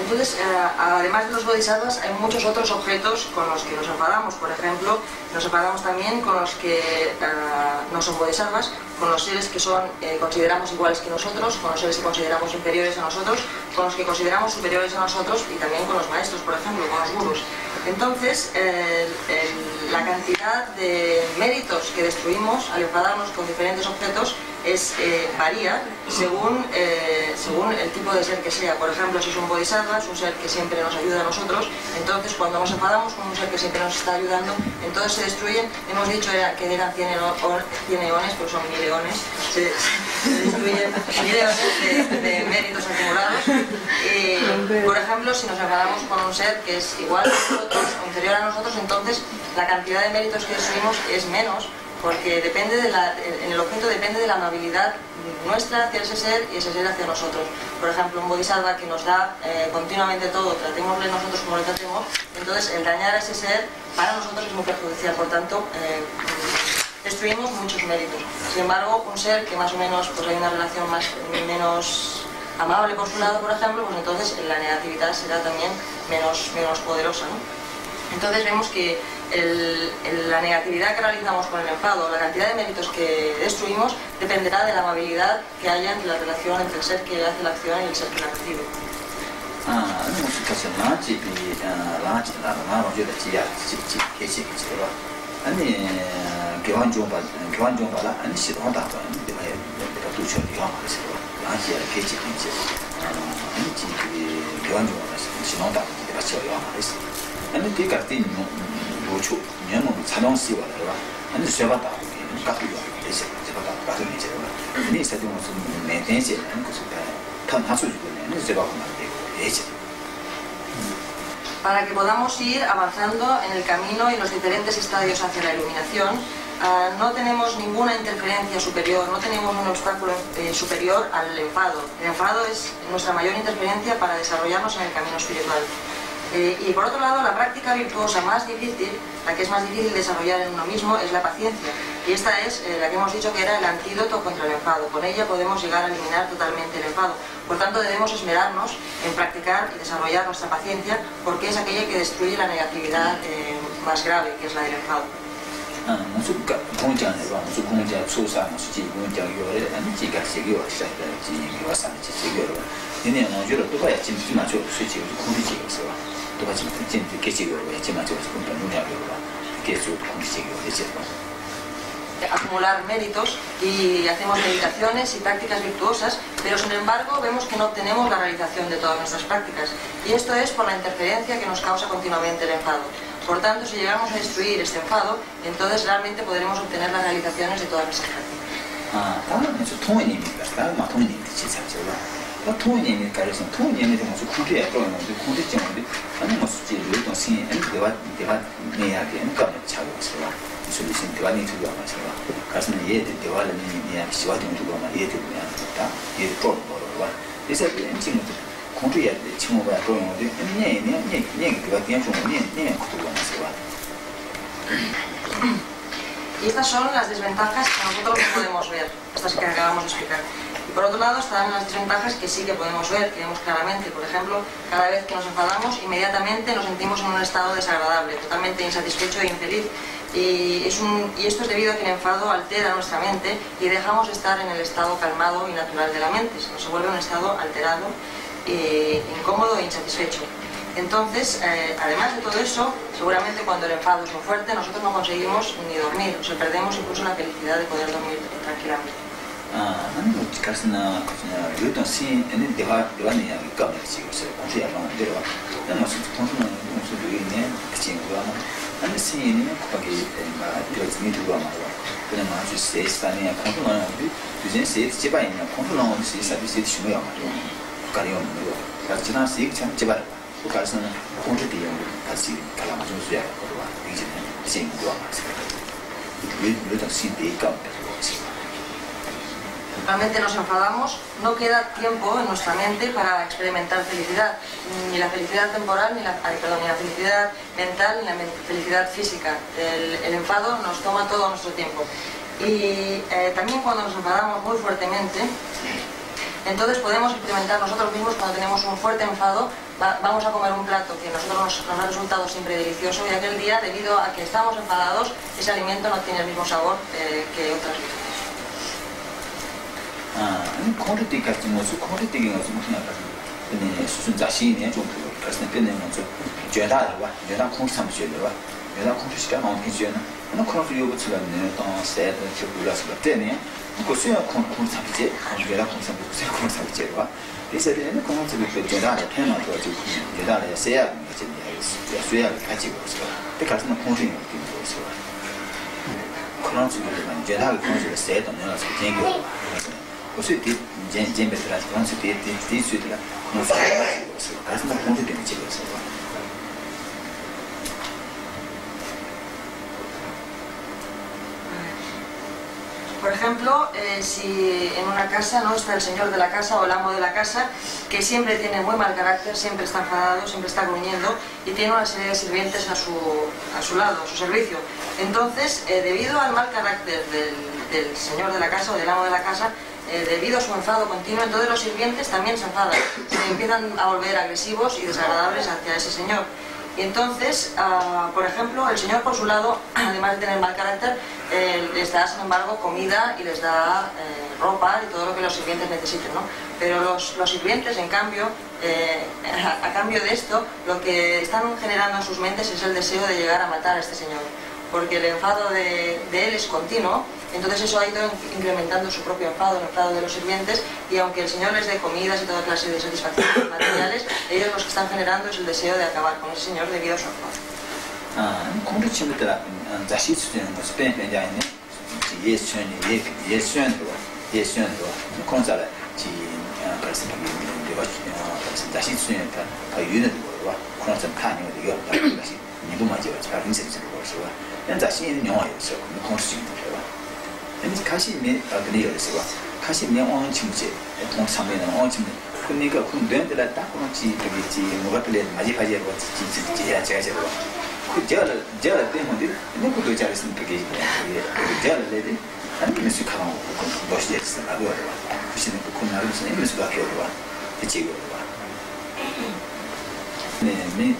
Entonces, además de los bodhisattvas, hay muchos otros objetos con los que nos enfadamos. Por ejemplo, nos enfadamos también con los que no son bodhisattvas, con los seres que consideramos iguales que nosotros, con los seres que consideramos inferiores a nosotros, con los que consideramos superiores a nosotros y también con los maestros, por ejemplo, con los gurús. Entonces, la cantidad de méritos que destruimos al enfadarnos con diferentes objetos varía según el tipo de ser que sea. Por ejemplo, si es un bodhisattva, es un ser que siempre nos ayuda a nosotros, entonces cuando nos enfadamos con un ser que siempre nos está ayudando, entonces se destruyen, hemos dicho que eran 100 eones, pero son 1000 eones, se destruyen 1000 eones de méritos acumulados. Por ejemplo, si nos enfadamos con un ser que es igual a nosotros o inferior a nosotros, entonces la cantidad de méritos que destruimos es menos, porque en el objeto depende de la amabilidad nuestra hacia ese ser y ese ser hacia nosotros. Por ejemplo, un bodhisattva que nos da continuamente todo, tratémosle nosotros como le tratemos, entonces el dañar a ese ser para nosotros es muy perjudicial, por tanto destruimos muchos méritos. Sin embargo, un ser que más o menos hay una relación menos amable por su lado, por ejemplo, pues entonces la negatividad será también menos poderosa, ¿no? Entonces vemos que la negatividad que realizamos con el enfado, la cantidad de méritos que destruimos, dependerá de la amabilidad que haya entre la relación entre el ser que hace la acción y el ser que la recibe. Para que podamos ir avanzando en el camino y los diferentes estadios hacia la iluminación, no tenemos ninguna interferencia superior, no tenemos un obstáculo superior al enfado. El enfado es nuestra mayor interferencia para desarrollarnos en el camino espiritual. Y por otro lado, la práctica virtuosa más difícil, la que es más difícil desarrollar en uno mismo, es la paciencia. Y esta es la que hemos dicho que era el antídoto contra el enfado. Con ella podemos llegar a eliminar totalmente el enfado. Por tanto, debemos esmerarnos en practicar y desarrollar nuestra paciencia, porque es aquella que destruye la negatividad más grave, que es la del enfado. Acumular méritos y hacemos meditaciones y prácticas virtuosas, pero sin embargo vemos que no obtenemos la realización de todas nuestras prácticas, y esto es por la interferencia que nos causa continuamente el enfado. Por tanto, si llegamos a destruir este enfado, entonces realmente podremos obtener las realizaciones de todas nuestras prácticas. Y estas son las desventajas que nosotros no podemos ver, estas que acabamos de explicar. Y por otro lado están las desventajas que sí que podemos ver, que vemos claramente. Por ejemplo, cada vez que nos enfadamos, inmediatamente nos sentimos en un estado desagradable, totalmente insatisfecho e infeliz. Y esto es debido a que el enfado altera nuestra mente y dejamos de estar en el estado calmado y natural de la mente. Se vuelve un estado alterado, incómodo e insatisfecho. Entonces, además de todo eso, seguramente cuando el enfado es muy fuerte, nosotros no conseguimos ni dormir, o sea, perdemos incluso la felicidad de poder dormir tranquilamente. Realmente nos enfadamos, no queda tiempo en nuestra mente para experimentar felicidad, ni la felicidad temporal, ni la felicidad mental, ni la felicidad física. El enfado nos toma todo nuestro tiempo. Y también cuando nos enfadamos muy fuertemente, Entonces podemos experimentar nosotros mismos cuando tenemos un fuerte enfado, vamos a comer un plato que a nosotros nos ha resultado siempre delicioso y aquel día, debido a que estamos enfadados, ese alimento no tiene el mismo sabor que otras veces. Por ejemplo, si en una casa no está el señor de la casa o el amo de la casa, que siempre tiene muy mal carácter, siempre está enfadado, siempre está gruñendo y tiene una serie de sirvientes a su lado, a su servicio. Entonces, debido al mal carácter del señor de la casa o del amo de la casa, debido a su enfado continuo, entonces los sirvientes también se enfadan, se empiezan a volver agresivos y desagradables hacia ese señor. Y entonces, por ejemplo, el señor por su lado, además de tener mal carácter, les da, sin embargo, comida y les da ropa y todo lo que los sirvientes necesiten, ¿no? Pero los sirvientes, en cambio, a cambio de esto, lo que están generando en sus mentes es el deseo de llegar a matar a este señor, porque el enfado de él es continuo. Entonces eso ha ido incrementando su propio enfado, el enfado de los sirvientes, y aunque el Señor les dé comidas y toda clase de satisfacciones materiales, ellos los que están generando es el deseo de acabar con ese Señor debido a su enfado. 가시미 어디요 그래서 가시미 온 침지 통 상면은 온 침지 그러니까 그 뇌들아 딱 그렇지 되겠지 뭐가 필요 맞이 가지고 지야 제가 그 제가 때문에 내가 그 자리에서 되게 제가 레디 아니 무슨 가만 멋이 있어 나도 무슨 그 코너를 무슨 무슨 밖에 와 지금 와 네네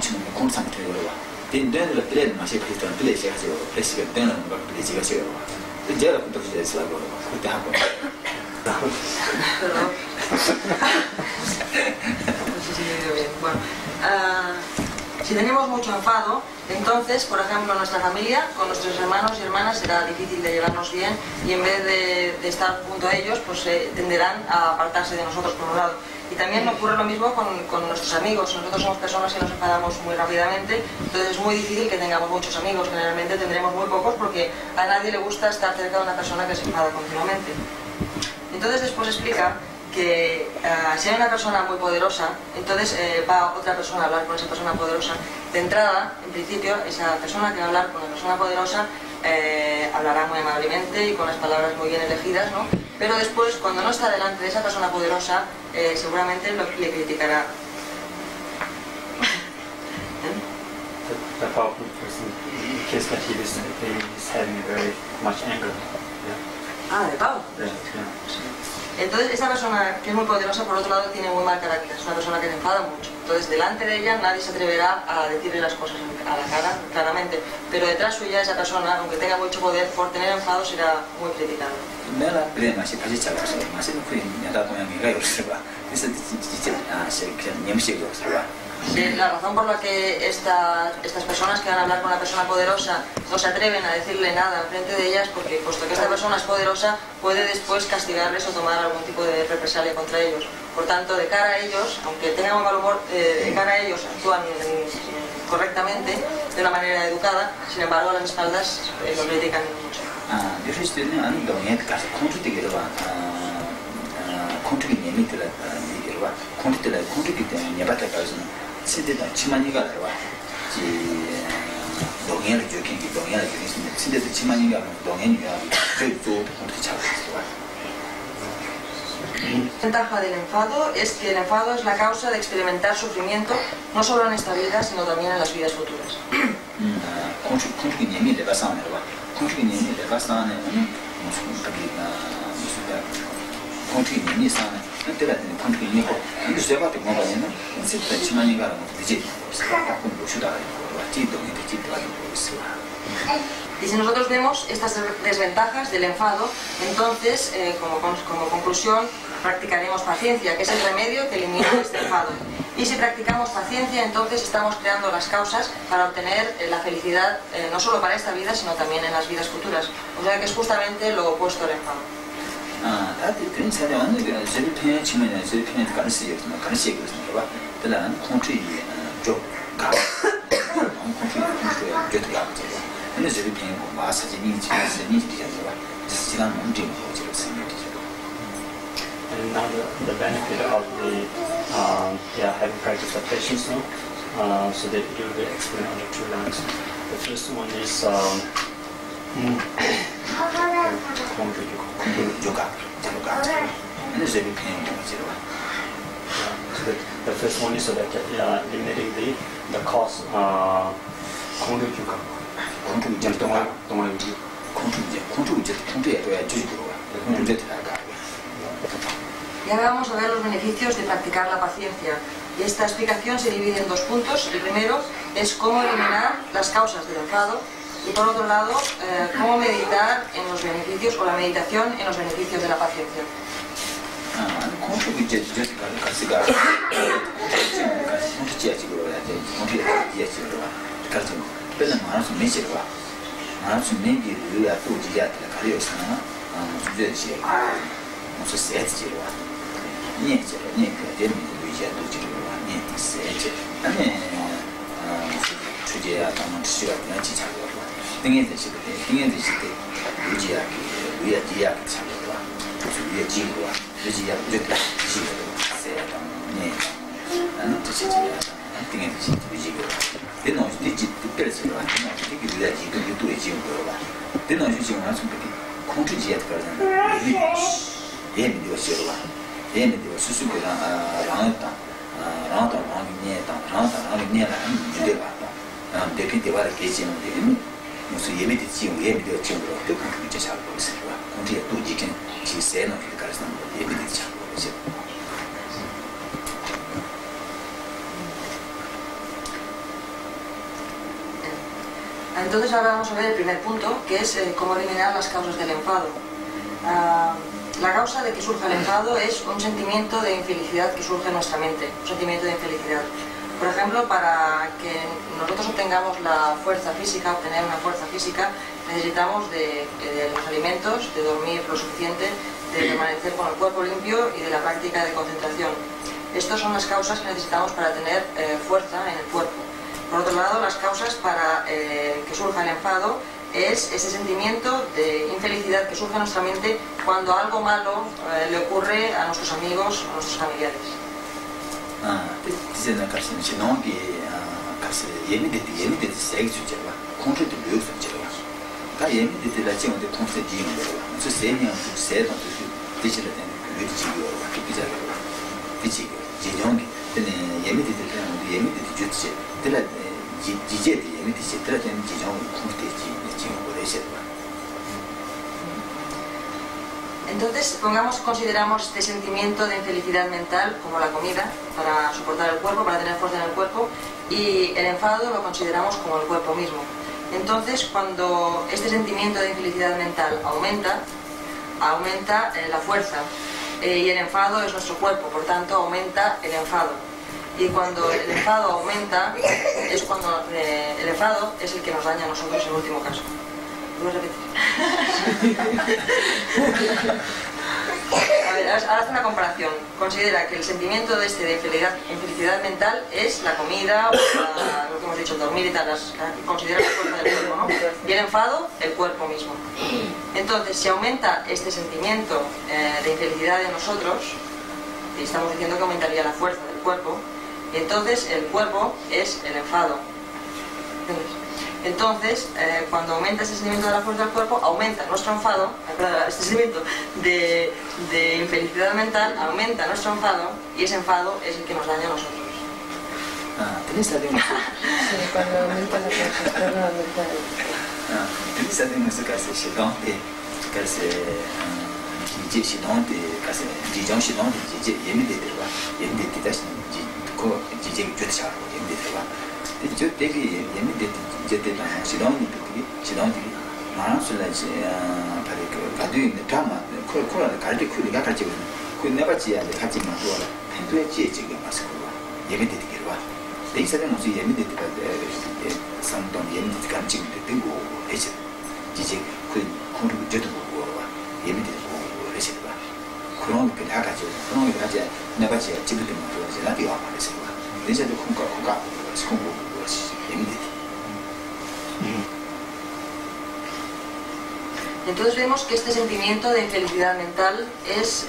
침지 공 상태로 와 뇌들아 플레이 맛이 필요한 플레이 제가 플레이가 되는 거 플레이 제가 ya la punto que es la gorda, te hago. Perdón. No sé si me he ido bien. Bueno, si tenemos mucho enfado, entonces, por ejemplo, nuestra familia, con nuestros hermanos y hermanas, será difícil de llevarnos bien y en vez de estar junto a ellos, pues tenderán a apartarse de nosotros por un lado. Y también ocurre lo mismo con nuestros amigos. Nosotros somos personas que nos enfadamos muy rápidamente, entonces es muy difícil que tengamos muchos amigos. Generalmente tendremos muy pocos porque a nadie le gusta estar cerca de una persona que se enfada continuamente. Entonces después explica que si hay una persona muy poderosa, entonces va otra persona a hablar con esa persona poderosa. De entrada, en principio, esa persona que va a hablar con la persona poderosa hablará muy amablemente y con las palabras muy bien elegidas, ¿no? Pero después, cuando no está delante de esa persona poderosa, seguramente le criticará. The powerful person, in case that he is having very much anger. Ah, de pavo. Entonces, esta persona que es muy poderosa, por otro lado, tiene muy mal carácter. Es una persona que se enfada mucho. Entonces, delante de ella nadie se atreverá a decirle las cosas a la cara, claramente. Pero detrás suya, esa persona, aunque tenga mucho poder, por tener enfado, será muy criticado. La razón por la que estas personas que van a hablar con una persona poderosa no se atreven a decirle nada enfrente de ellas, porque puesto que esta persona es poderosa, puede después castigarles o tomar algún tipo de represalia contra ellos. Por tanto, de cara a ellos, aunque tengan un mal humor, de cara a ellos actúan correctamente, de una manera educada, sin embargo a las espaldas lo critican mucho. La ventaja del enfado es que el enfado es la causa de experimentar sufrimiento no solo en esta vida, sino también en las vidas futuras. control ni sana te la tiene control ni ko ni se va te mo ba ni no se te chima ni ga no te ji ta con lo chuda va ti do ni te ti va Y si nosotros vemos estas desventajas del enfado, entonces, como conclusión, practicaremos paciencia, que es el remedio que elimina este enfado. Y si practicamos paciencia, entonces estamos creando las causas para obtener la felicidad, no solo para esta vida, sino también en las vidas futuras. O sea que es justamente lo opuesto al enfado. And now the benefit of the having practiced the patience now, so that you will explain on the 2 lines. The first one is so the first one is so that eliminating the cause. Y ahora vamos a ver los beneficios de practicar la paciencia. Y esta explicación se divide en 2 puntos. El primero es cómo eliminar las causas del enfado y por otro lado, cómo meditar en los beneficios o la meditación en los beneficios de la paciencia. Entonces ahora vamos a ver el primer punto, que es cómo eliminar las causas del enfado. La causa de que surja el enfado es un sentimiento de infelicidad que surge en nuestra mente, un sentimiento de infelicidad. Por ejemplo, para que nosotros obtengamos la fuerza física, obtener una fuerza física, necesitamos de los alimentos, de dormir lo suficiente, de permanecer con el cuerpo limpio y de la práctica de concentración. Estas son las causas que necesitamos para tener fuerza en el cuerpo. Por otro lado, las causas para que surja el enfado es ese sentimiento de infelicidad que surge en nuestra mente cuando algo malo le ocurre a nuestros amigos o a nuestros familiares. Entonces, consideramos este sentimiento de infelicidad mental como la comida, para soportar el cuerpo, para tener fuerza en el cuerpo, y el enfado lo consideramos como el cuerpo mismo. Entonces, cuando este sentimiento de infelicidad mental aumenta la fuerza, y el enfado es nuestro cuerpo, por tanto aumenta el enfado. Y cuando el enfado aumenta, es cuando el enfado es el que nos daña a nosotros en último caso. ¿Puedo repetir? A ver, ahora hace una comparación. Considera que el sentimiento de infelicidad mental es la comida, o lo que hemos dicho, dormir y tal, considera la fuerza del cuerpo, ¿no? Y el enfado, el cuerpo mismo. Entonces, si aumenta este sentimiento de infelicidad en nosotros, y estamos diciendo que aumentaría la fuerza del cuerpo, entonces el cuerpo es el enfado. Entonces, cuando aumenta este sentimiento de la fuerza del cuerpo, aumenta nuestro enfado, este sentimiento de infelicidad mental, aumenta nuestro enfado, y ese enfado es el que nos daña a nosotros. ¿Tenéis algo? Sí, cuando aumenta la fuerza externa, aumenta el... ¿Tenéis algo que se 이제 시동한테 가서 지정 시동한테 이제 예민돼 들어와 예민돼 다시 그 이제 좋다 예민돼 들어와 이제 되게 예민돼 이제 되다 시동이 되게 시동이 마음술라지 바로 그 가도 있는 드라마 코로나 갈때 그가 같이 그 내가 지야 같이 만들어 팬도에 지지가 맞고 예민돼 되게 와 대사는 무슨 예민돼 되게 상동 예민돼 감지 되고 해지 이제 그 그룹 저도 보고 예민돼 보고 해지 봐 그런 게 다 가지고 그런 게 가지 내가 지야 집도 뭐 이제 나도 와 말해서 봐 대사도空예민돼 Entonces vemos que este sentimiento de infelicidad mental es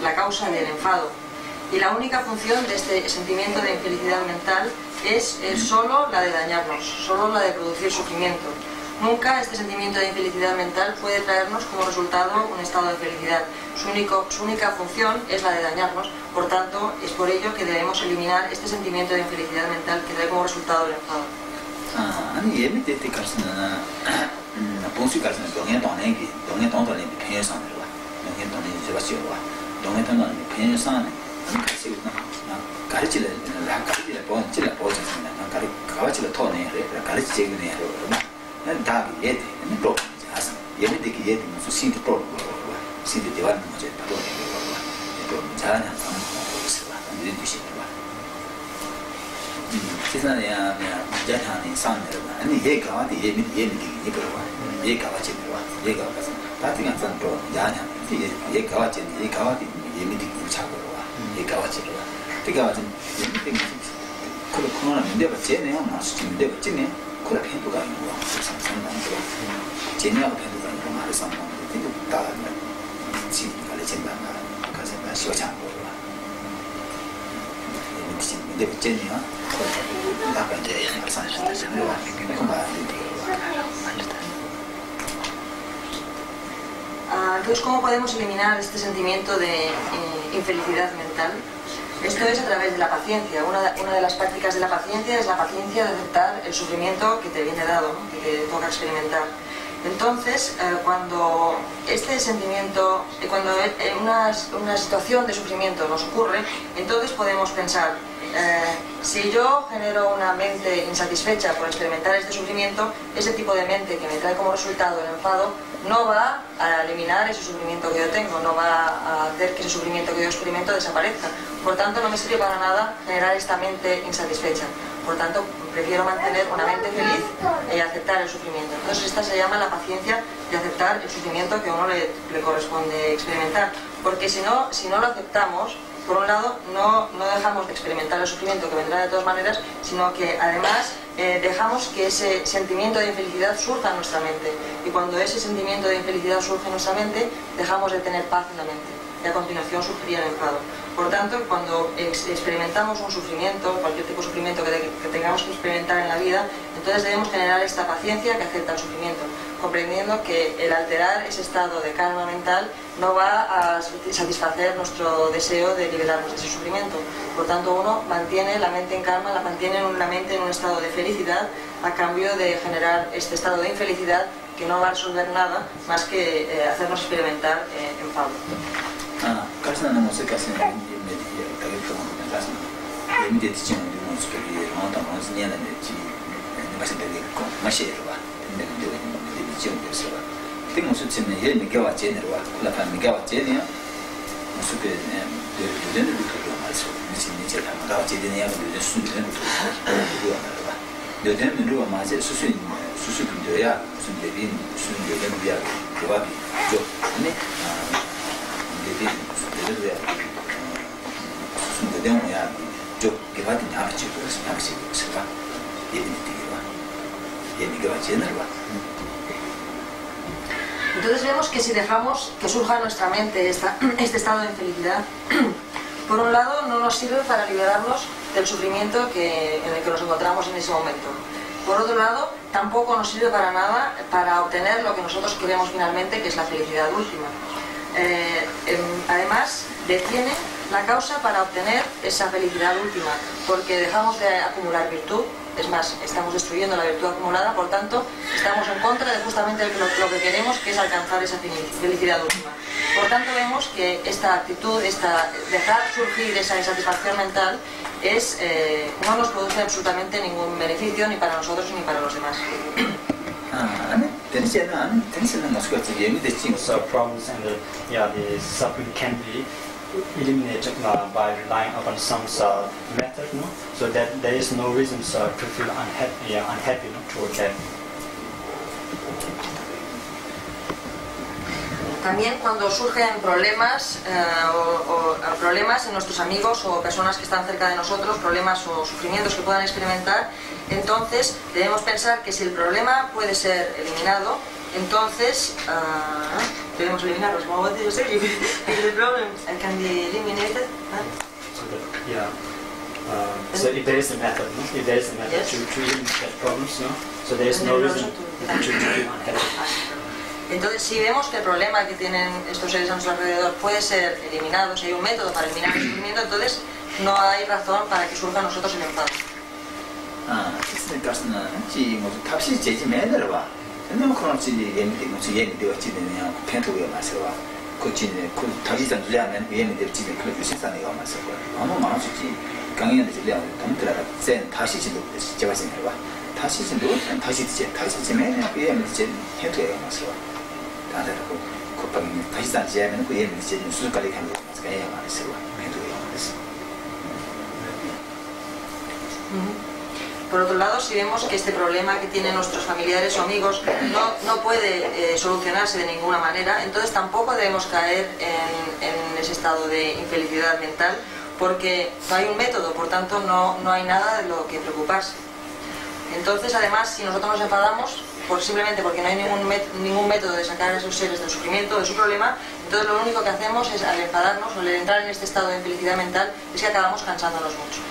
la causa del enfado. Y la única función de este sentimiento de infelicidad mental es solo la de dañarnos, solo la de producir sufrimiento. Nunca este sentimiento de infelicidad mental puede traernos como resultado un estado de felicidad. Su única función es la de dañarnos, por tanto es por ello que debemos eliminar este sentimiento de infelicidad mental que trae como resultado el enfado. 아니 예민될 때 가서는 본수 가서는 동해 동네기 동해 동네기 편의상 들어와 동해 동네 제가 지어와 동해 동네 편의상 같이 가르치를 가르치를 본질을 보잖아요. 가르치를 토네 가르치는 애로 난 답이 예대 또 하서 예민되게 예대 무슨 신도 또 신도 대화는 뭐지 또 또 잘하는 상황을 보고 이런 뜻이 봐. 세상에야 자타는 상대가 아니 얘가 어디 예민되게 이거와 얘가 같이 들어와 얘가 가서 다티가 산도 야냐 얘가 같이 얘가 어디 예민되게 잡으러 와 얘가 같이 들어와 네가 같이 예민되게 그렇구나 근데 제네요 마스 근데 제네 그래 팬도가 있는 거 상상한다 제네하고 팬도가 있는 거 말해서 근데 다 지금 가르친다 가서 시원한 거 근데 제네야 나가 이제 상상한다 생각을 Entonces, ¿cómo podemos eliminar este sentimiento de infelicidad mental? Esto es a través de la paciencia. Una de las prácticas de la paciencia es la paciencia de aceptar el sufrimiento que te viene dado, ¿no? Que te toca experimentar. Entonces, cuando este sentimiento, cuando una situación de sufrimiento nos ocurre, entonces podemos pensar, si yo genero una mente insatisfecha por experimentar este sufrimiento, ese tipo de mente que me trae como resultado el enfado no va a eliminar ese sufrimiento que yo tengo, no va a hacer que ese sufrimiento que yo experimento desaparezca. Por tanto, no me sirve para nada generar esta mente insatisfecha. Por tanto, prefiero mantener una mente feliz y aceptar el sufrimiento. Entonces, esta se llama la paciencia de aceptar el sufrimiento que a uno le corresponde experimentar. Porque si no lo aceptamos, por un lado, no dejamos de experimentar el sufrimiento que vendrá de todas maneras, sino que además dejamos que ese sentimiento de infelicidad surja en nuestra mente. Y cuando ese sentimiento de infelicidad surge en nuestra mente, dejamos de tener paz en la mente. Y a continuación surgiría el enfado. Por tanto, cuando experimentamos un sufrimiento, cualquier tipo de sufrimiento que tengamos que experimentar en la vida, entonces debemos generar esta paciencia que acepta el sufrimiento, comprendiendo que el alterar ese estado de calma mental no va a satisfacer nuestro deseo de liberarnos de ese sufrimiento. Por tanto, uno mantiene la mente en calma, la mantiene la mente en un estado de felicidad a cambio de generar este estado de infelicidad que no va a resolver nada más que hacernos experimentar enfado. 가르치는 것을 가서 가겠다고 가서 예민되지 않는 모습이 어떤 것을 내는지 맛이 되게 맛이에요 봐. 근데 지금 됐어. 그 모습 때문에 얘 미가와 제네로와 콜라파 미가와 제네야 모습에 되는 것도 말씀. 무슨 이제 나와 제네야 되는 수준은 그거 알아. 되는 누가 맞아 수수분들이야 무슨 대비 무슨 대비야 그와 비죠. 아니 Entonces vemos que si dejamos que surja en nuestra mente este estado de infelicidad, por un lado no nos sirve para liberarnos del sufrimiento en el que nos encontramos en ese momento. Por otro lado, tampoco nos sirve para nada para obtener lo que nosotros queremos finalmente, que es la felicidad última. Además, detiene la causa para obtener esa felicidad última, porque dejamos de acumular virtud, es más, estamos destruyendo la virtud acumulada, por tanto, estamos en contra de justamente lo que queremos, que es alcanzar esa felicidad última. Por tanto, vemos que esta actitud, dejar surgir esa insatisfacción mental, no nos produce absolutamente ningún beneficio ni para nosotros ni para los demás. So problems and the suffering can be eliminated by relying upon some method, no? So that there is no reason to feel unhappy toward that. También cuando surgen problemas problemas en nuestros amigos o personas que están cerca de nosotros, problemas o sufrimientos que puedan experimentar, entonces debemos pensar que si el problema puede ser eliminado, entonces debemos eliminarlos. What did you say? If the problem can be eliminated. So if there is a method, no? If there is a method Yes. to eliminate that problems, no? So there is no reason to be unhappy. Entonces, si vemos que el problema que tienen estos seres a nuestro alrededor puede ser eliminado, si hay un método para eliminar el sufrimiento, entonces no hay razón para que surja a nosotros el enfado. Por otro lado, si vemos que este problema que tienen nuestros familiares o amigos no puede solucionarse de ninguna manera, entonces tampoco debemos caer en ese estado de infelicidad mental, porque no hay un método, por tanto no hay nada de lo que preocuparse. Entonces, además, si nosotros nos enfadamos simplemente porque no hay ningún método de sacar a esos seres del sufrimiento, de su problema, entonces lo único que hacemos es, al enfadarnos o al entrar en este estado de infelicidad mental, es que acabamos cansándonos mucho.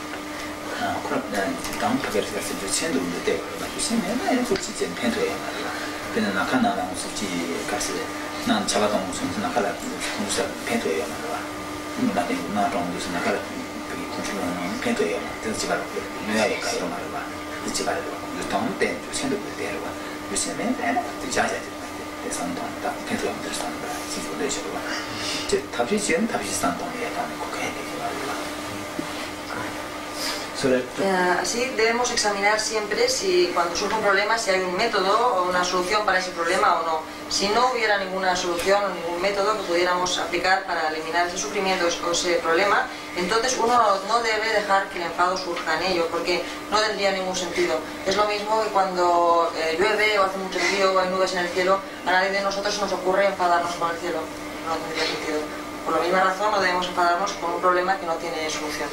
Así debemos examinar siempre si cuando surge un problema si hay un método o una solución para ese problema o no. Si no hubiera ninguna solución o ningún método que pudiéramos aplicar para eliminar ese sufrimiento o ese problema, entonces uno no debe dejar que el enfado surja en ello, porque no tendría ningún sentido. Es lo mismo que cuando llueve o hace mucho frío o hay nubes en el cielo, a nadie de nosotros se nos ocurre enfadarnos con el cielo. No tendría sentido. Por la misma razón no debemos enfadarnos con un problema que no tiene solución.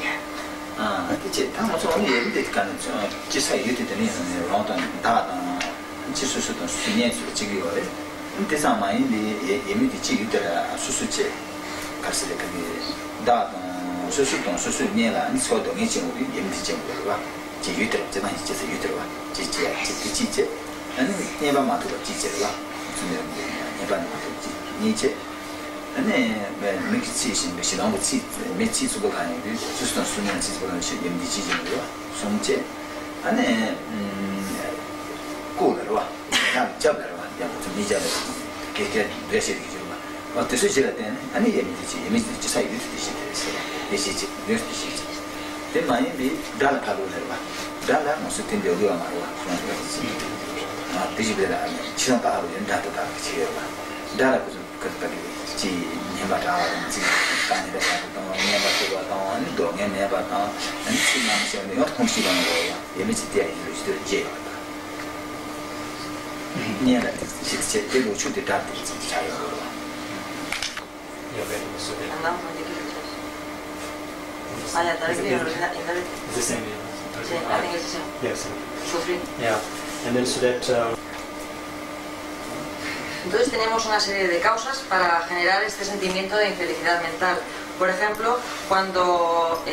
Entonces tenemos una serie de causas para generar este sentimiento de infelicidad mental. Por ejemplo, cuando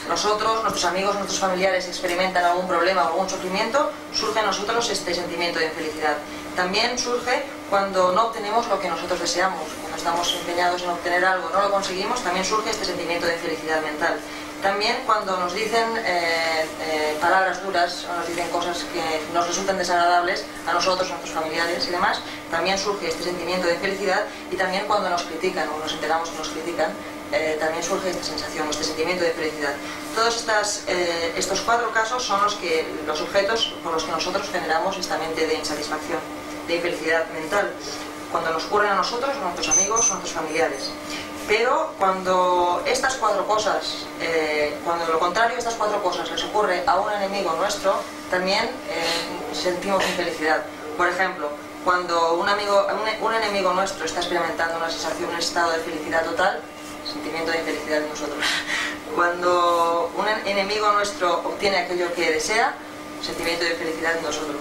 nosotros, nuestros amigos, nuestros familiares experimentan algún problema o algún sufrimiento, surge en nosotros este sentimiento de infelicidad. También surge cuando no obtenemos lo que nosotros deseamos, cuando estamos empeñados en obtener algo, no lo conseguimos, también surge este sentimiento de infelicidad mental. También cuando nos dicen palabras duras o nos dicen cosas que nos resultan desagradables a nosotros, a nuestros familiares y demás, también surge este sentimiento de infelicidad. Y también cuando nos critican o nos enteramos que nos critican, también surge esta sensación, este sentimiento de felicidad. Todos estos 4 casos son los objetos por los que nosotros generamos esta mente de insatisfacción, de infelicidad mental, cuando nos ocurren a nosotros, a nuestros amigos, a nuestros familiares. Pero cuando estas 4 cosas, cuando lo contrario de estas 4 cosas les ocurre a un enemigo nuestro, también sentimos infelicidad. Por ejemplo, cuando un enemigo nuestro está experimentando una sensación, un estado de felicidad total, sentimiento de infelicidad en nosotros. Cuando un enemigo nuestro obtiene aquello que desea, sentimiento de felicidad en nosotros.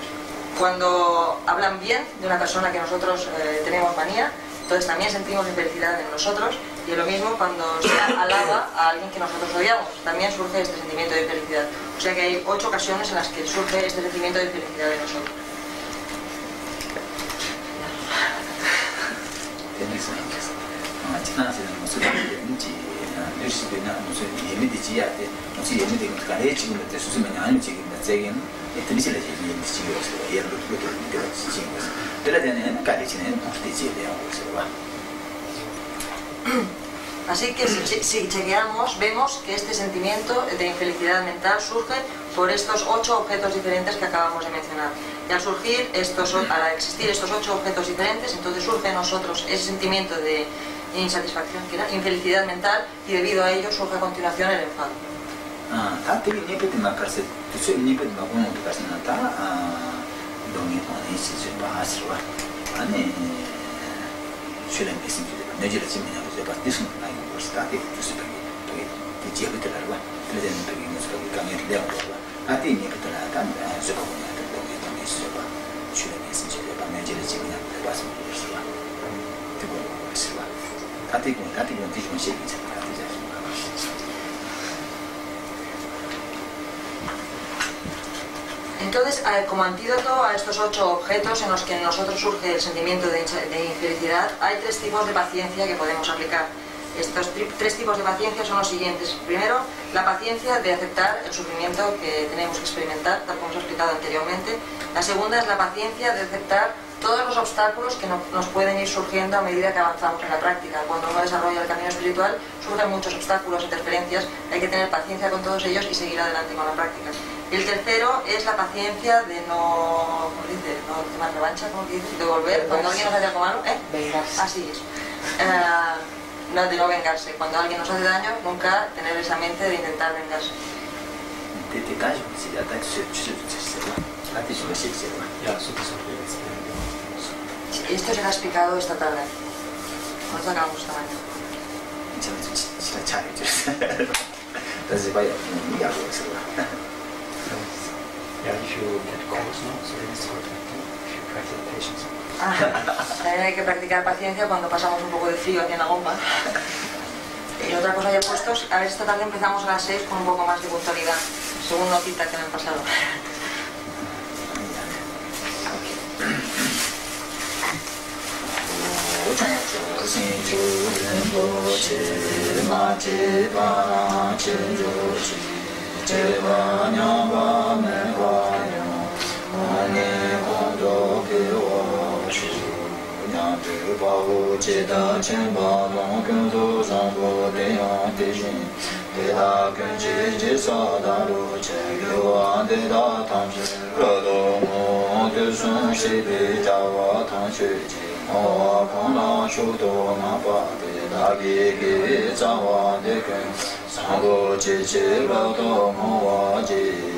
Cuando hablan bien de una persona que nosotros tenemos manía, entonces también sentimos infelicidad en nosotros. Y lo mismo cuando se alaba a alguien que nosotros odiamos, también surge este sentimiento de felicidad. O sea que hay 8 ocasiones en las que surge este sentimiento de felicidad en nosotros. Así que si chequeamos, vemos que este sentimiento de infelicidad mental surge por estos 8 objetos diferentes que acabamos de mencionar. Y al existir estos 8 objetos diferentes, entonces surge en nosotros ese sentimiento de insatisfacción, que era infelicidad mental, y debido a ello surge a continuación el enfado. Entonces, como antídoto a estos 8 objetos en los que en nosotros surge el sentimiento de infelicidad, hay 3 tipos de paciencia que podemos aplicar. Estos 3 tipos de paciencia son los siguientes. Primero, la paciencia de aceptar el sufrimiento que tenemos que experimentar, tal como os he explicado anteriormente. La segunda es la paciencia de aceptar todos los obstáculos que nos pueden ir surgiendo a medida que avanzamos en la práctica. Cuando uno desarrolla el camino espiritual, surgen muchos obstáculos, interferencias, hay que tener paciencia con todos ellos y seguir adelante con la práctica. El tercero es la paciencia de no tomar revancha, ¿cómo dice? De volver, cuando alguien nos hace algo malo, vengarse. Así es. De no vengarse. Cuando alguien nos hace daño, nunca tener esa mente de intentar vengarse. Esto será explicado esta tarde. Nos acabamos esta mañana. If you get colds now, so then it's good if you practice patience. También hay que practicar paciencia cuando pasamos un poco de frío aquí en la gompa. Y otra cosa ya puestos, a ver, esta tarde empezamos a las 6 con un poco más de puntualidad, según notita que me han pasado. Sango che che la to mo wa je